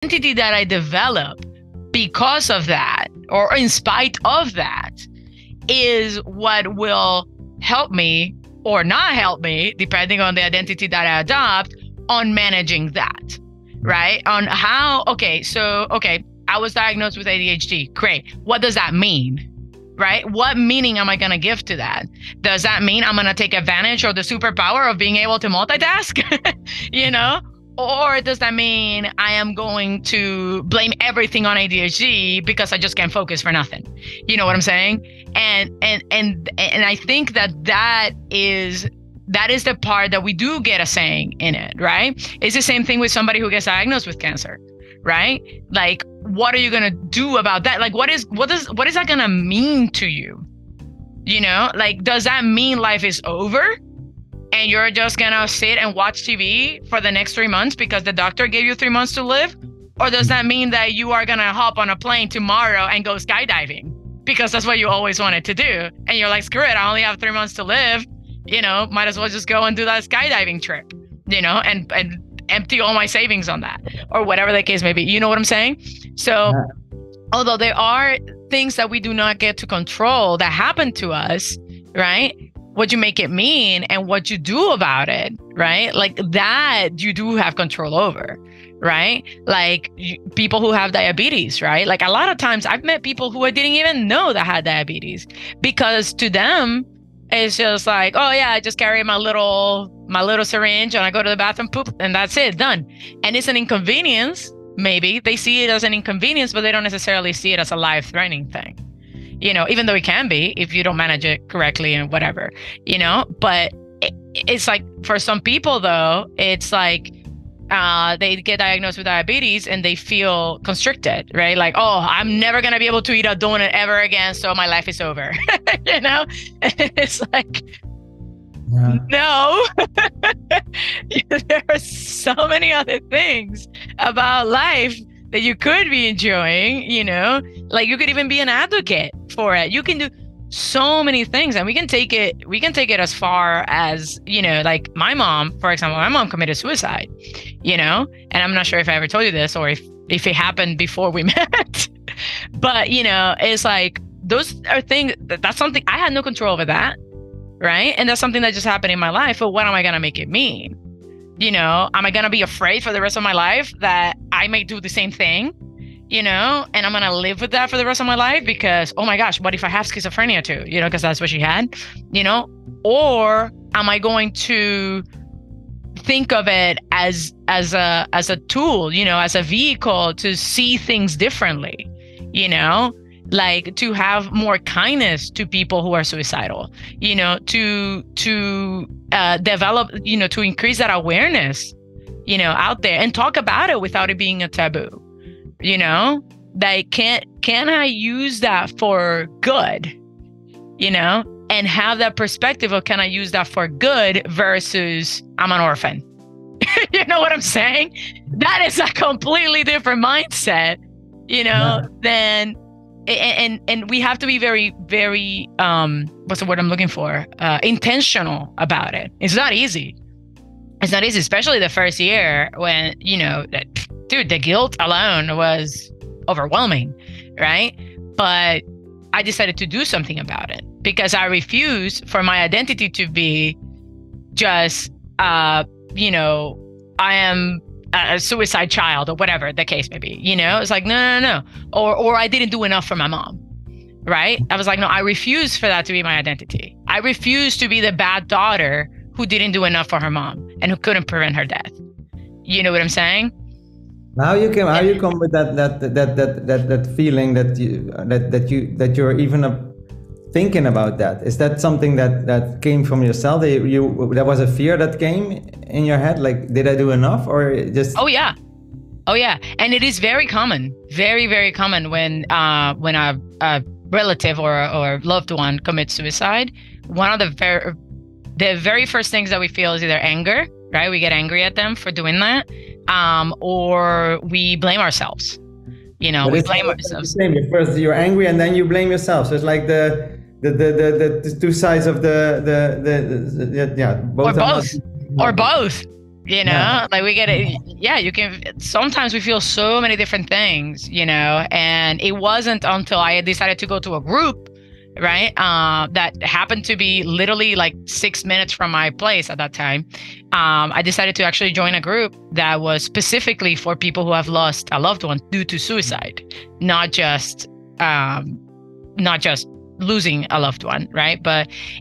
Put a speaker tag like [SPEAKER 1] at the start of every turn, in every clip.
[SPEAKER 1] identity that I develop because of that, or in spite of that, is what will help me or not help me, depending on the identity that I adopt, on managing that, right? On how, okay, I was diagnosed with ADHD. Great. What does that mean? Right? What meaning am I going to give to that? Does that mean I'm going to take advantage of the superpower of being able to multitask? You know? Or does that mean I am going to blame everything on ADHD because I just can't focus for nothing? You know what I'm saying? And I think that is the part that we do get a saying in it, right? It's the same thing with somebody who gets diagnosed with cancer, right? Like, what are you going to do about that? Like, what is that going to mean to you? You know, like, does that mean life is over and you're just going to sit and watch TV for the next 3 months because the doctor gave you 3 months to live? Or does that mean that you are going to hop on a plane tomorrow and go skydiving because that's what you always wanted to do? And you're like, screw it, I only have 3 months to live. You know, might as well just go and do that skydiving trip, you know, and empty all my savings on that, or whatever the case may be. You know what I'm saying? So although there are things that we do not get to control that happen to us, right? What you make it mean and what you do about it, right? Like that you do have control over, right? Like people who have diabetes, right? Like a lot of times I've met people who I didn't even know that had diabetes, because to them, it's just like, oh yeah, I just carry my little syringe and I go to the bathroom, poop, and that's it, done. And it's an inconvenience. Maybe they see it as an inconvenience, but they don't necessarily see it as a life-threatening thing. You know, even though it can be if you don't manage it correctly and whatever, you know, but it's like for some people though, it's like they get diagnosed with diabetes and they feel constricted, right? Like, oh, I'm never going to be able to eat a donut ever again, so my life is over. You know? It's like, no. There are so many other things about life that you could be enjoying, you know? Like you could even be an advocate for it. You can do so many things, and we can take it as far as, you know, like my mom, for example, my mom committed suicide, you know, and I'm not sure if I ever told you this or if it happened before we met, but you know, it's like, those are things that's something I had no control over that. Right. And that's something that just happened in my life. But what am I going to make it mean? You know, am I going to be afraid for the rest of my life that I may do the same thing? You know, and I'm going to live with that for the rest of my life because, oh my gosh, what if I have schizophrenia too? You know, because that's what she had, you know, or am I going to think of it as a tool, you know, as a vehicle to see things differently, you know, like to have more kindness to people who are suicidal, you know, to develop, you know, to increase that awareness, you know, out there and talk about it without it being a taboo. You know, like, can I use that for good, you know, and have that perspective of, can I use that for good versus I'm an orphan? You know what I'm saying? That is a completely different mindset, you know, than, and we have to be very, very, what's the word I'm looking for? Intentional about it. It's not easy. It's not easy, especially the first year when, you know, dude, the guilt alone was overwhelming, right? But I decided to do something about it because I refused for my identity to be just, you know, I am a suicide child or whatever the case may be. You know, it's like, no. Or I didn't do enough for my mom, right? I was like, no, I refuse for that to be my identity. I refuse to be the bad daughter who didn't do enough for her mom and who couldn't prevent her death. You know what I'm saying?
[SPEAKER 2] How you come with that feeling that you're even thinking about that? Is that something that came from yourself? There was a fear that came in your head, like, did I do enough, or just?
[SPEAKER 1] Oh yeah, and it is very common, very, very common when a relative or loved one commits suicide. One of the very first things that we feel is either anger, right? We get angry at them for doing that, or we blame ourselves. You know, we blame ourselves.
[SPEAKER 2] First, you're angry, and then you blame yourself. So it's like the two sides of the both.
[SPEAKER 1] Or both. You know, like we get it. Yeah, you can. Sometimes we feel so many different things, you know, and it wasn't until I decided to go to a group, right? That happened to be literally like 6 minutes from my place at that time. I decided to actually join a group that was specifically for people who have lost a loved one due to suicide, not just losing a loved one, right?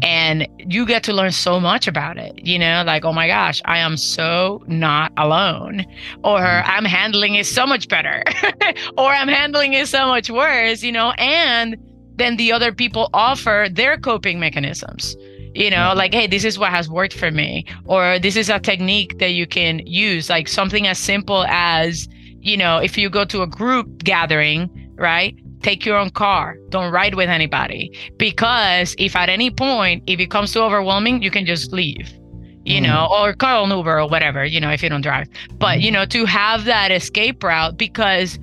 [SPEAKER 1] And you get to learn so much about it, you know, like, oh my gosh, I am so not alone, or I'm handling it so much better, or I'm handling it so much worse, you know, and then the other people offer their coping mechanisms, you know, like, hey, this is what has worked for me, or this is a technique that you can use, like something as simple as, you know, if you go to a group gathering, right? Take your own car. Don't ride with anybody. Because if at any point, if it becomes too overwhelming, you can just leave, you know, or call an Uber or whatever, you know, if you don't drive. But, you know, to have that escape route, because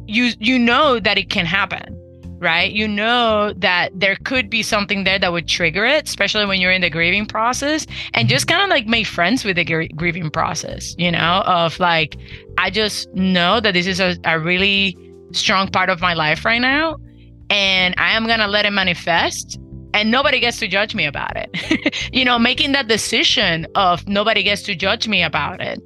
[SPEAKER 1] you know that it can happen, right? You know that there could be something there that would trigger it, especially when you're in the grieving process, and just kind of like make friends with the grieving process, you know, of like, I just know that this is a really strong part of my life right now, and I am gonna let it manifest, and nobody gets to judge me about it. You know, making that decision of nobody gets to judge me about it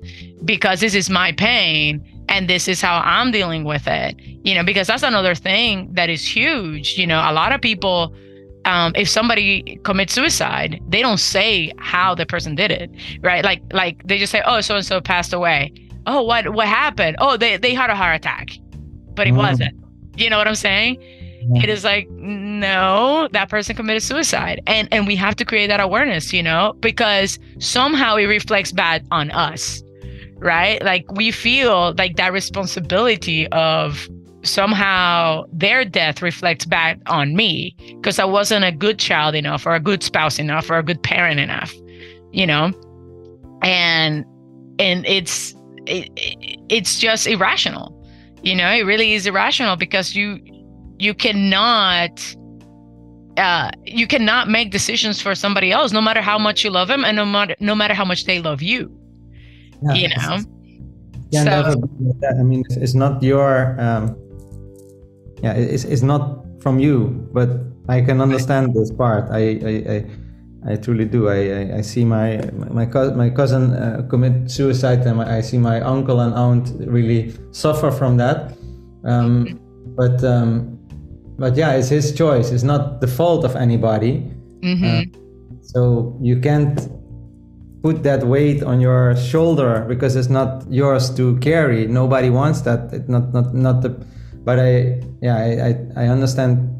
[SPEAKER 1] because this is my pain and this is how I'm dealing with it, you know, because that's another thing that is huge. You know, a lot of people, if somebody commits suicide, they don't say how the person did it, right? Like they just say, oh, so and so passed away. Oh, what happened? Oh, they had a heart attack. But it wasn't. You know what I'm saying? Yeah. It is like, no, that person committed suicide. And we have to create that awareness, you know, because somehow it reflects bad on us, right? Like we feel like that responsibility of somehow their death reflects bad on me because I wasn't a good child enough, or a good spouse enough, or a good parent enough, you know? And it's just irrational. You know, it really is irrational because you cannot make decisions for somebody else, no matter how much you love them, and no matter how much they love you. Yeah, you know.
[SPEAKER 2] Yeah, so, I mean, it's not your. It's not from you, but I can understand this part. I truly do. I see my cousin commit suicide, and I see my uncle and aunt really suffer from that. But yeah, it's his choice. It's not the fault of anybody. So you can't put that weight on your shoulder because it's not yours to carry. Nobody wants that. It's not the. But I understand.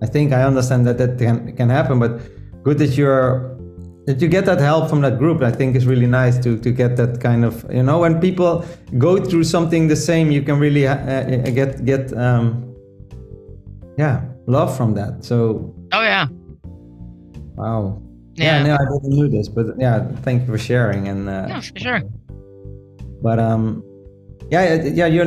[SPEAKER 2] I think I understand that can happen, but. Good that you get that help from that group. I think it's really nice to get that kind of, you know, when people go through something the same, you can really get love from that. So. Oh yeah. Wow. Yeah. No, I didn't know this, but yeah, thank you for sharing. And
[SPEAKER 1] no, for sure.
[SPEAKER 2] But you're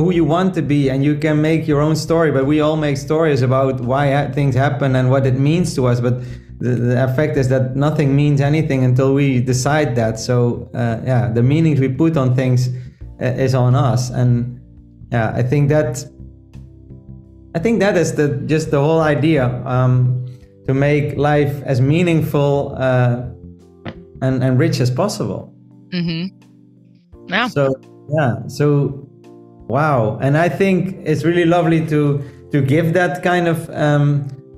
[SPEAKER 2] who you want to be, and you can make your own story. But we all make stories about why things happen and what it means to us. But the effect is that nothing means anything until we decide that. So the meanings we put on things is on us. And I think that is just the whole idea, to make life as meaningful and rich as possible.
[SPEAKER 1] Yeah.
[SPEAKER 2] So wow. And I think it's really lovely to give that kind of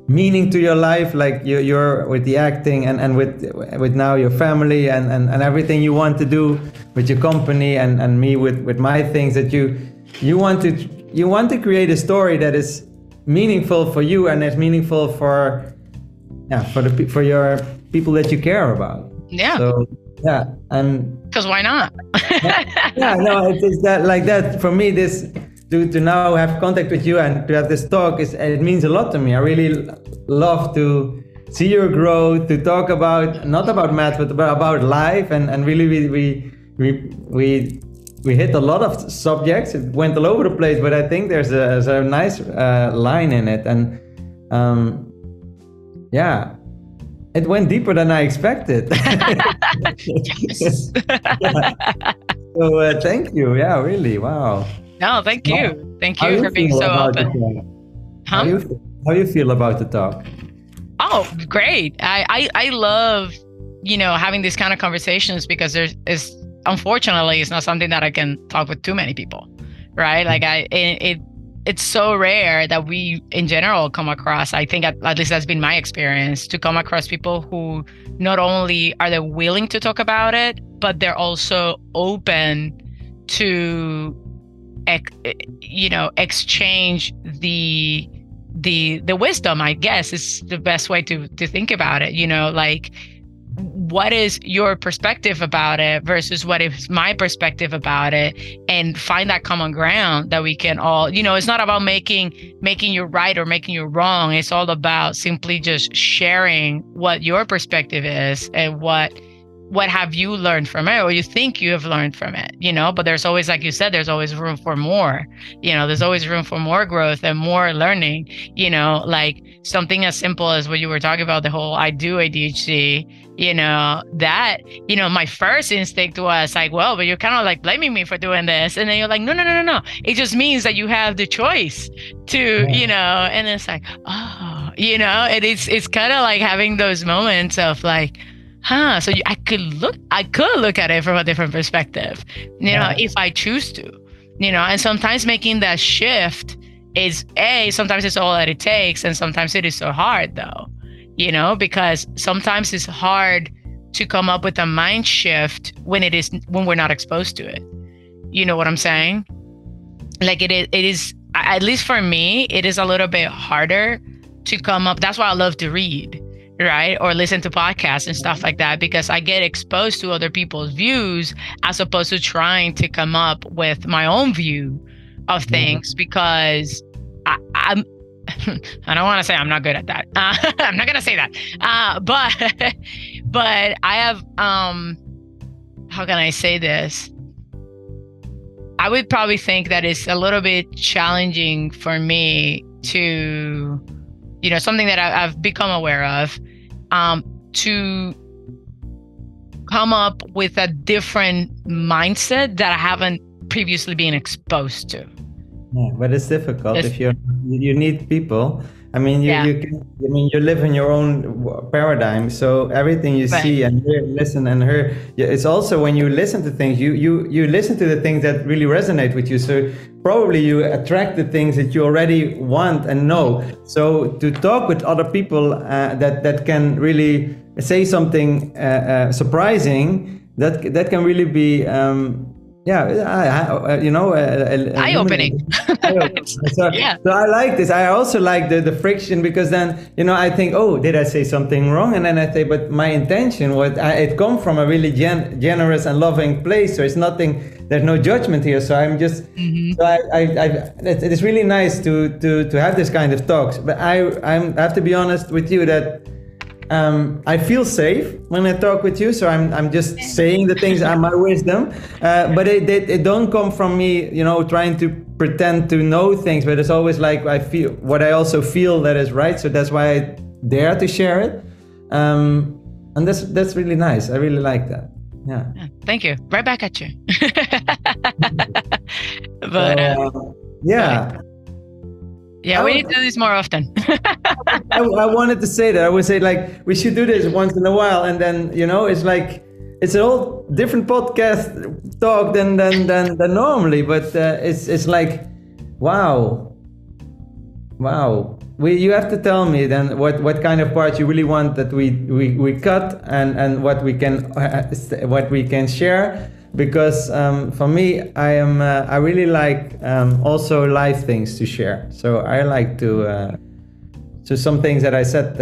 [SPEAKER 2] meaning to your life, like you're with the acting and with now your family and everything you want to do with your company, and me with my things, that you want to create a story that is meaningful for you and is meaningful for your people that you care about.
[SPEAKER 1] Yeah.
[SPEAKER 2] So and
[SPEAKER 1] because why not?
[SPEAKER 2] It's that, like that for me, this to now have contact with you and to have this talk it means a lot to me. I really love to see your growth, to talk about, not about math, but about life, and really we hit a lot of subjects. It went all over the place, but I think there's a nice line in it, and It went deeper than I expected.
[SPEAKER 1] Yes.
[SPEAKER 2] So thank you. Yeah, really. Wow.
[SPEAKER 1] No, thank you. Thank
[SPEAKER 2] How
[SPEAKER 1] you
[SPEAKER 2] you
[SPEAKER 1] for being
[SPEAKER 2] feel
[SPEAKER 1] so
[SPEAKER 2] about the
[SPEAKER 1] open.
[SPEAKER 2] talk?
[SPEAKER 1] Huh?
[SPEAKER 2] How you feel about the talk?
[SPEAKER 1] Oh, great. I love, having these kind of conversations because unfortunately, it's not something that I can talk with too many people, right? Like it's so rare that we in general come across, I think at least that's been my experience, to come across people who not only are they willing to talk about it, but they're also open to exchange the wisdom, I guess is the best way to think about it. Like, what is your perspective about it versus what is my perspective about it, and find that common ground that we can all, it's not about making you right or making you wrong. It's all about simply just sharing what your perspective is and what have you learned from it, or you think you have learned from it, but there's always, like you said, there's always room for more. There's always room for more growth and more learning. Like something as simple as what you were talking about, the whole I do ADHD, that, my first instinct was like, well, but you're kind of like blaming me for doing this. And then you're like, no. It just means that you have the choice to, and it's like, oh, and it's kind of like having those moments of like, so I could look at it from a different perspective, if I choose to, and sometimes making that shift is sometimes it's all that it takes. And sometimes it is so hard though, because sometimes it's hard to come up with a mind shift when we're not exposed to it. You know what I'm saying? Like it is, at least for me, it is a little bit harder to come up. That's why I love to read, right? Or listen to podcasts and stuff like that, because I get exposed to other people's views as opposed to trying to come up with my own view of things, because I'm I don't want to say I'm not good at that. I'm not going to say that. But I have, how can I say this? I would probably think that it's a little bit challenging for me to, something that I've become aware of, to come up with a different mindset that I haven't previously been exposed to.
[SPEAKER 2] Yeah, but it's difficult if you need people. I mean, you live in your own paradigm, so everything you see and hear, listen and hear. It's also when you listen to things, you listen to the things that really resonate with you. So probably you attract the things that you already want and know. So to talk with other people that can really say something surprising, that can really be.
[SPEAKER 1] Eye-opening.
[SPEAKER 2] So I like this. I also like the friction, because then, I think, oh, did I say something wrong? And then I say, but my intention was, it come from a really generous and loving place. So it's nothing, there's no judgment here. So I'm just, it's really nice to have this kind of talks. But I have to be honest with you that I feel safe when I talk with you, so I'm just saying the things are my wisdom, but it don't come from me, trying to pretend to know things. But it's always like I feel what I also feel that is right, so that's why I dare to share it, and that's really nice. I really like that. Yeah.
[SPEAKER 1] Thank you. Right back at you. But yeah, we need to do this more often.
[SPEAKER 2] I wanted to say that. I would say like we should do this once in a while, and then it's like it's a whole different podcast talk than normally. But it's like wow. You have to tell me then what kind of parts you really want that we cut and what we can share. Because for me, I really like also live things to share. So I like to some things that I said.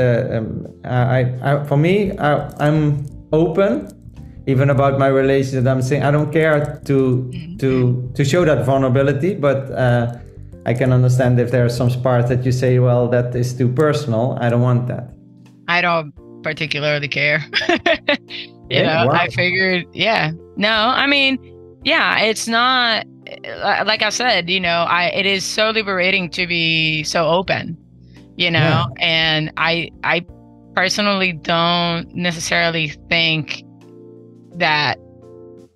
[SPEAKER 2] For me, I'm open, even about my relationship. I'm saying I don't care to show that vulnerability, but I can understand if there are some parts that you say, well, that is too personal. I don't want that.
[SPEAKER 1] I don't particularly care. Wow. I figured, no, I mean, it's not, like I said, it is so liberating to be so open, and I personally don't necessarily think that,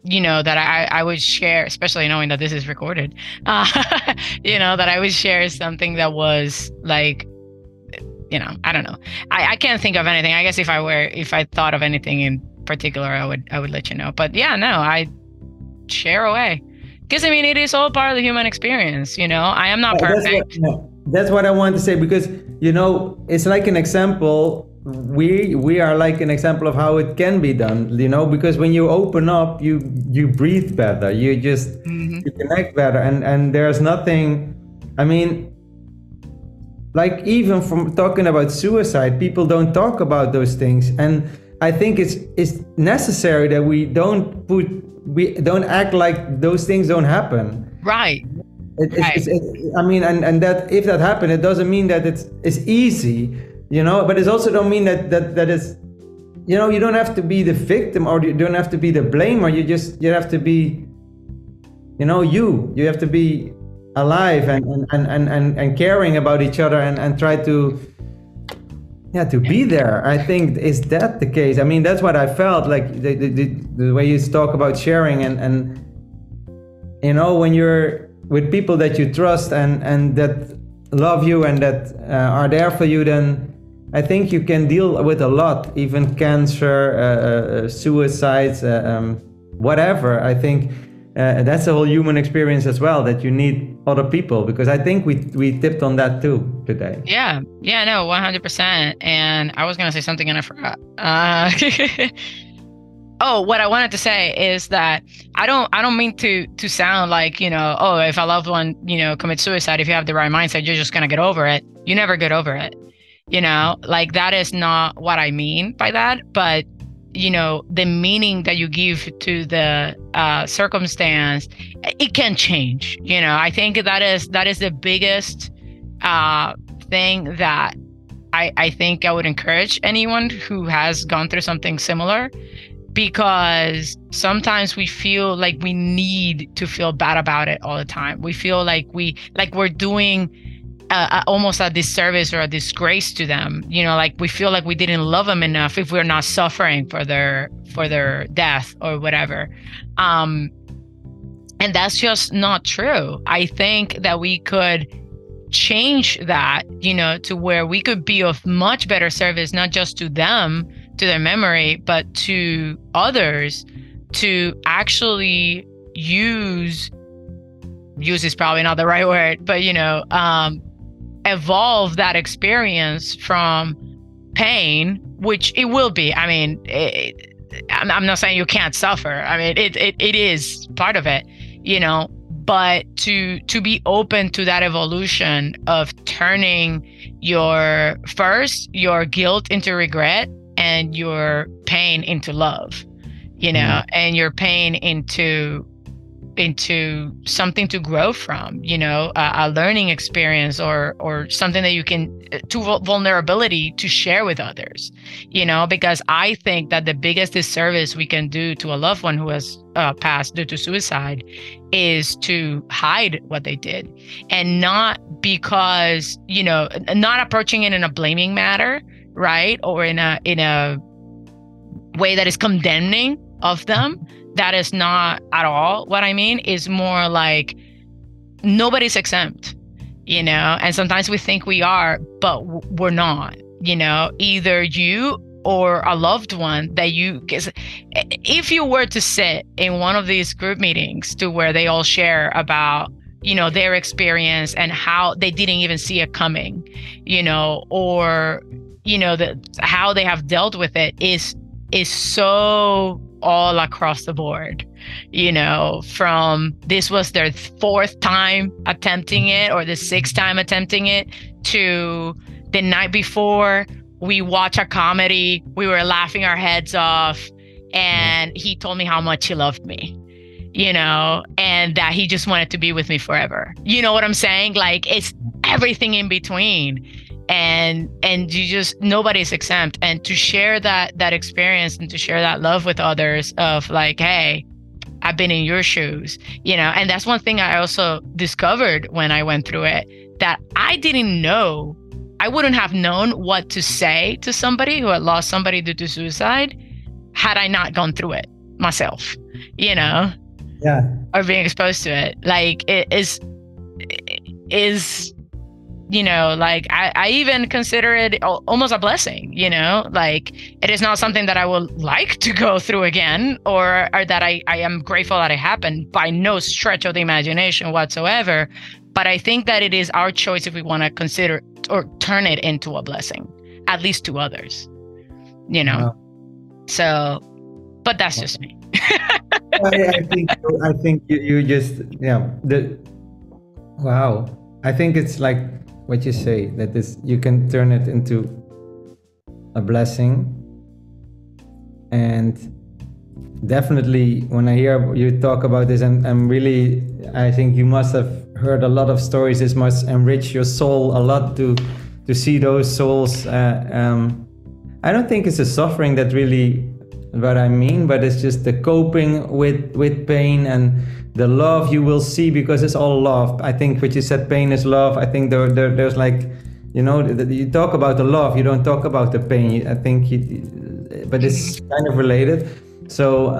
[SPEAKER 1] that I would share, especially knowing that this is recorded, that I would share something that was like, I don't know. I can't think of anything. I guess if I thought of anything in particular, I would let you know. But yeah, no, I share away. Because it is all part of the human experience, I am not perfect.
[SPEAKER 2] That's what I want to say, because, it's like an example. We are like an example of how it can be done, because when you open up, you breathe better, you just you connect better, and there's nothing, like, even from talking about suicide, people don't talk about those things, and I think it's necessary that we don't act like those things don't happen.
[SPEAKER 1] Right.
[SPEAKER 2] And that if that happened, it doesn't mean that it's easy. But it also don't mean that is, you don't have to be the victim, or you don't have to be the blamer. You have to be, you have to be alive and caring about each other, and try to be there. I think, is that the case? That's what I felt like, the way you talk about sharing, and when you're with people that you trust and that love you and that are there for you, then I think you can deal with a lot, even cancer, suicides, whatever. I think that's a whole human experience as well, that you need other people, because I think we tipped on that too today.
[SPEAKER 1] Yeah, no, 100%. And I was going to say something and I forgot. Oh, what I wanted to say is that I don't mean to sound like, if a loved one, commits suicide, if you have the right mindset, you're just going to get over it. You never get over it. Like, that is not what I mean by that. But, the meaning that you give to the circumstance, it can change. I think that is the biggest thing that I think I would encourage anyone who has gone through something similar. Because sometimes we feel like we need to feel bad about it all the time. We feel like we're doing almost a disservice or a disgrace to them. Like, we feel like we didn't love them enough if we're not suffering for their death or whatever. And that's just not true. I think that we could change that, to where we could be of much better service, not just to them, to their memory, but to others, to actually use is probably not the right word, but evolve that experience from pain, which it will be. I'm not saying you can't suffer. It is part of it, but to be open to that evolution of turning your guilt into regret, and your pain into love, and your pain into something to grow from, a learning experience, or something that you can, to vulnerability to share with others, because I think that the biggest disservice we can do to a loved one who has passed due to suicide is to hide what they did, and not because, not approaching it in a blaming manner, right? Or in a way that is condemning of them. That is not at all what I mean. Is more like, nobody's exempt, and sometimes we think we are, but we're not, either you or a loved one that if you were to sit in one of these group meetings to where they all share about, their experience and how they didn't even see it coming, or how they have dealt with it is so all across the board, from this was their 4th time attempting it, or the 6th time attempting it, to the night before we watch a comedy, we were laughing our heads off, and he told me how much he loved me, and that he just wanted to be with me forever. You know what I'm saying? Like, it's everything in between. And you just, nobody's exempt. And to share that experience, and to share that love with others, of like, hey, I've been in your shoes, and that's one thing I also discovered when I went through it, that I didn't know I wouldn't have known what to say to somebody who had lost somebody due to suicide had I not gone through it myself, you know, or being exposed to it. Like it is, you know, like I even consider it almost a blessing, you know, like it is not something that I would like to go through again, or that I am grateful that it happened, by no stretch of the imagination whatsoever. But I think that it is our choice if we want to consider or turn it into a blessing, at least to others, you know.
[SPEAKER 2] Wow.
[SPEAKER 1] So, but that's just me.
[SPEAKER 2] I think you just, wow. I think it's like what you say, that this, you can turn it into a blessing. And definitely when I hear you talk about this, I'm really, I think you must have heard a lot of stories. This must enrich your soul a lot to see those souls. I don't think it's the suffering that really what I mean, but it's just the coping with pain and the love you will see, because it's all love. I think what you said, pain is love. I think there's like, you know, you talk about the love, you don't talk about the pain. I think, but it's kind of related. So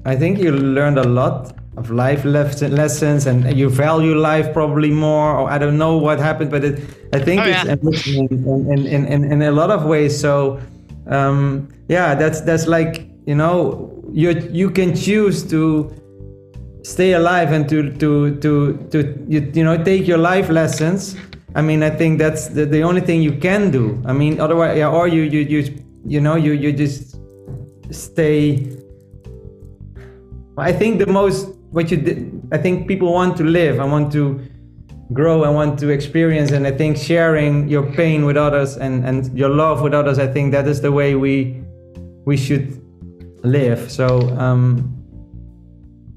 [SPEAKER 2] I think you learned a lot of life lessons, and you value life probably more, or I don't know what happened, but I think it's enriching in a lot of ways. So that's like, you know, you can choose to stay alive and to you know, take your life lessons. I mean, I think that's the only thing you can do. I mean, otherwise, or you know, you just stay. I think the most, what you did, I think people want to live, I want to grow, I want to experience, and I think sharing your pain with others and your love with others, I think that is the way we should live. So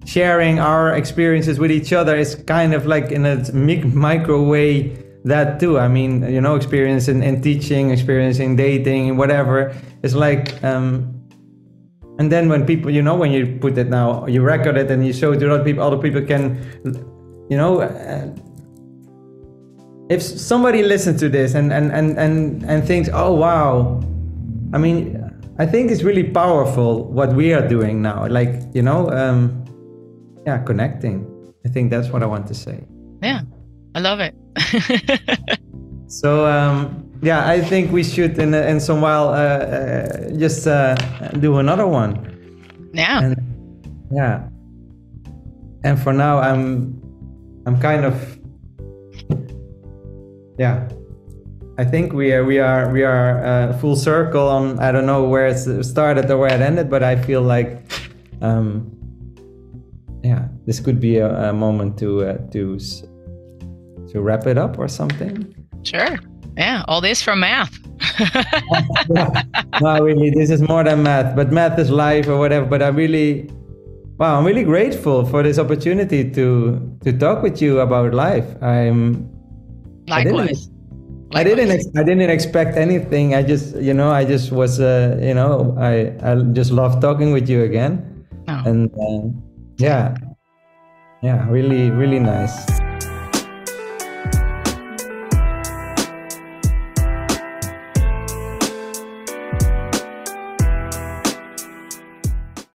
[SPEAKER 2] sharing our experiences with each other is kind of like in a micro way that too. I mean, you know, experience in teaching, experience in dating, whatever. It's like and then when people, you know, when you put it now, you record it and you show it to other people can, you know, if somebody listens to this and thinks, oh wow, I mean, I think it's really powerful what we are doing now, like, you know, connecting. I think that's what I want to say.
[SPEAKER 1] Yeah, I love it.
[SPEAKER 2] So I think we should in some while just do another one.
[SPEAKER 1] Yeah.
[SPEAKER 2] And for now I'm kind of I think we are full circle on, I don't know where it started or where it ended, but I feel like this could be a moment to wrap it up or something.
[SPEAKER 1] Sure. Yeah, all this from math.
[SPEAKER 2] No, really, this is more than math, but math is life or whatever. But I'm really grateful for this opportunity to talk with you about life.
[SPEAKER 1] Likewise.
[SPEAKER 2] I didn't expect anything. I just was, I just love talking with you again.
[SPEAKER 1] Oh.
[SPEAKER 2] And really, really nice.